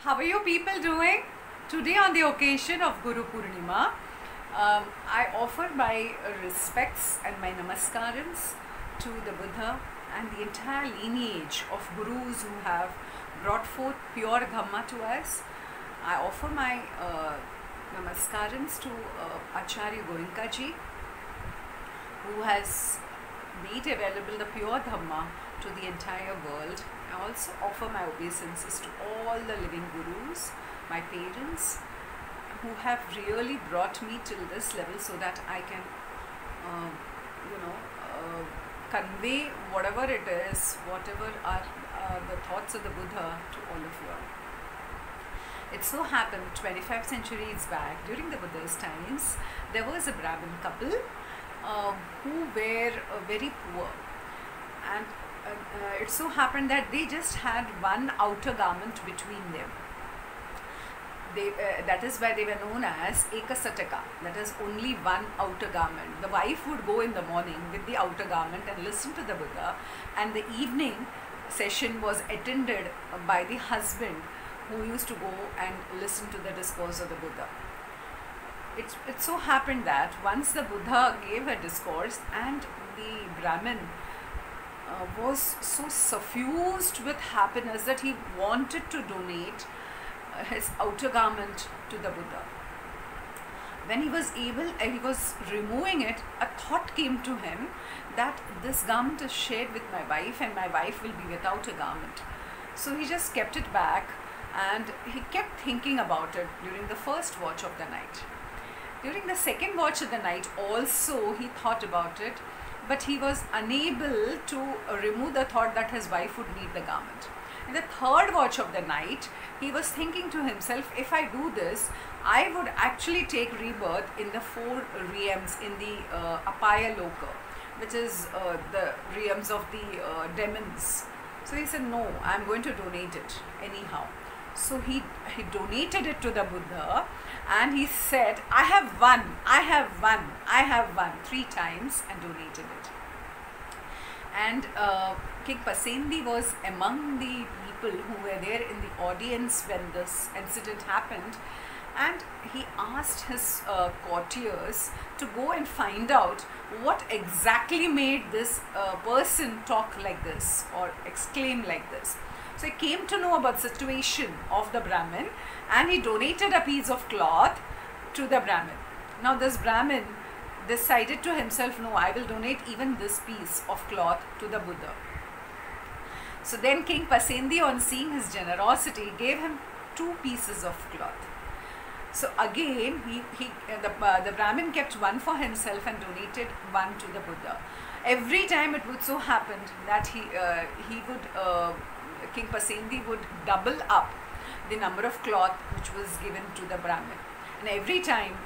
How are you people doing? Today on the occasion of Guru Purnima, I offer my respects and my namaskarams to the Buddha and the entire lineage of Gurus who have brought forth pure Dhamma to us. I offer my namaskarams to Acharya Goenka ji, who has made available the pure Dhamma to the entire world. I also offer my obeisances to all the living Gurus, my parents, who have really brought me till this level so that I can, convey whatever it is, whatever are the thoughts of the Buddha to all of you. It so happened 25 centuries back, during the Buddha's times, there was a Brahmin couple who were very poor, and it so happened that they just had one outer garment between them. That is why they were known as Ekasataka, that is only one outer garment. The wife would go in the morning with the outer garment and listen to the Buddha, and the evening session was attended by the husband, who used to go and listen to the discourse of the Buddha. It so happened that once the Buddha gave a discourse, and the Brahmin was so suffused with happiness that he wanted to donate his outer garment to the Buddha. When he was removing it, a thought came to him that this garment is shared with my wife and my wife will be without a garment. So he just kept it back, and he kept thinking about it during the first watch of the night. During the second watch of the night also he thought about it, but he was unable to remove the thought that his wife would need the garment. In the third watch of the night, he was thinking to himself, if I do this, I would actually take rebirth in the 4 realms in the Apaya Loka, which is the realms of the demons. So he said, no, I am going to donate it anyhow. So he donated it to the Buddha, and he said, I have won, I have won, I have won 3 times, and donated it. And King Pasendi was among the people who were there in the audience when this incident happened, and he asked his courtiers to go and find out what exactly made this person talk like this or exclaim like this. So he came to know about the situation of the Brahmin, and he donated a piece of cloth to the Brahmin. Now this Brahmin decided to himself, no, I will donate even this piece of cloth to the Buddha. So then King Pasendi, on seeing his generosity, gave him 2 pieces of cloth. So again, the Brahmin kept one for himself and donated one to the Buddha. Every time it would so happen that King Pasendi would double up the number of cloth which was given to the Brahmin, and every time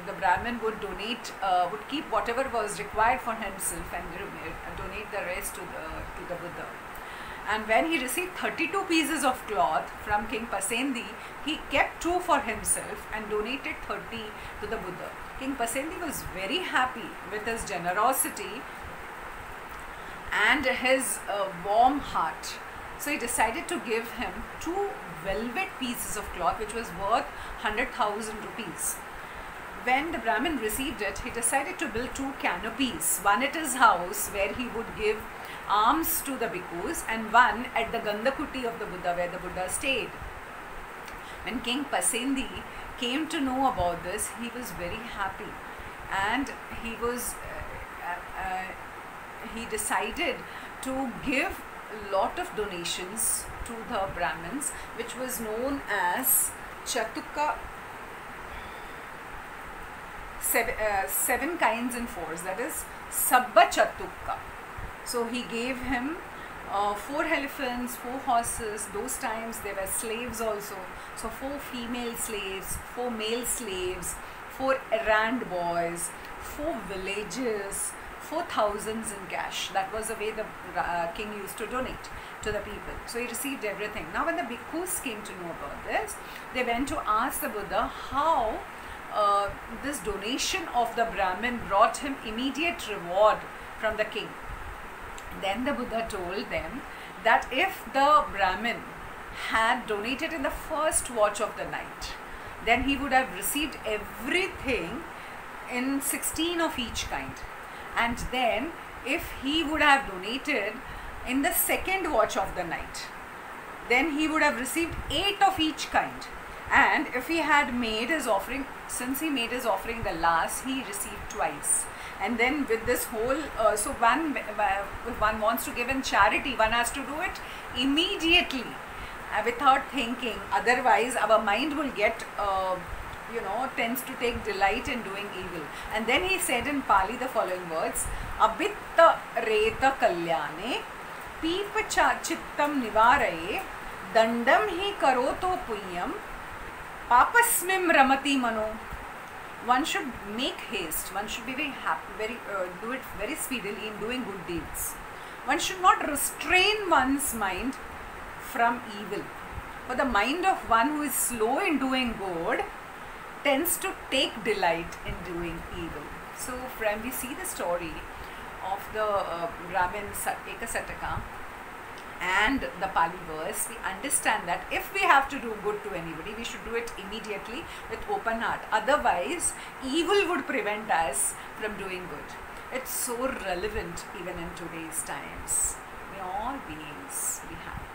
the Brahmin would donate, would keep whatever was required for himself and donate the rest to the Buddha. And when he received 32 pieces of cloth from King Pasendi, he kept 2 for himself and donated 30 to the Buddha. King Pasendi was very happy with his generosity and his warm heart. So he decided to give him 2 velvet pieces of cloth which was worth 100,000 rupees. When the Brahmin received it, he decided to build 2 canopies, one at his house where he would give alms to the bhikkhus, and one at the Gandhakuti of the Buddha where the Buddha stayed. When King Pasendi came to know about this, he was very happy, and he decided to give a lot of donations to the Brahmins, which was known as Chatukka, 7 kinds and 4s, that is Sabba Chatukka. So he gave him 4 elephants, 4 horses. Those times there were slaves also. So 4 female slaves, 4 male slaves, 4 errand boys, 4 villages, 4,000 in cash. That was the way the king used to donate to the people. So he received everything. Now when the bhikkhus came to know about this, they went to ask the Buddha how this donation of the Brahmin brought him immediate reward from the king. Then the Buddha told them that if the Brahmin had donated in the first watch of the night, then he would have received everything in 16 of each kind. And then if he would have donated in the second watch of the night, then he would have received 8 of each kind. And if he had made his offering, since he made his offering the last, he received twice. And then with this whole, so one, if one wants to give in charity, one has to do it immediately without thinking. Otherwise, our mind will get, tends to take delight in doing evil. And then he said in Pali the following words, Abitta reta kalyane, peepa chittam nivaraye, dandam hi karoto punyam, papasmim ramati mano. One should make haste, one should be very happy, do it very speedily in doing good deeds. One should not restrain one's mind from evil. For the mind of one who is slow in doing good tends to take delight in doing evil. So when we see the story of the Brahmin Ekasataka and the Pali verse, we understand that if we have to do good to anybody, we should do it immediately with open heart. Otherwise, evil would prevent us from doing good. It's so relevant even in today's times. May all beings be happy.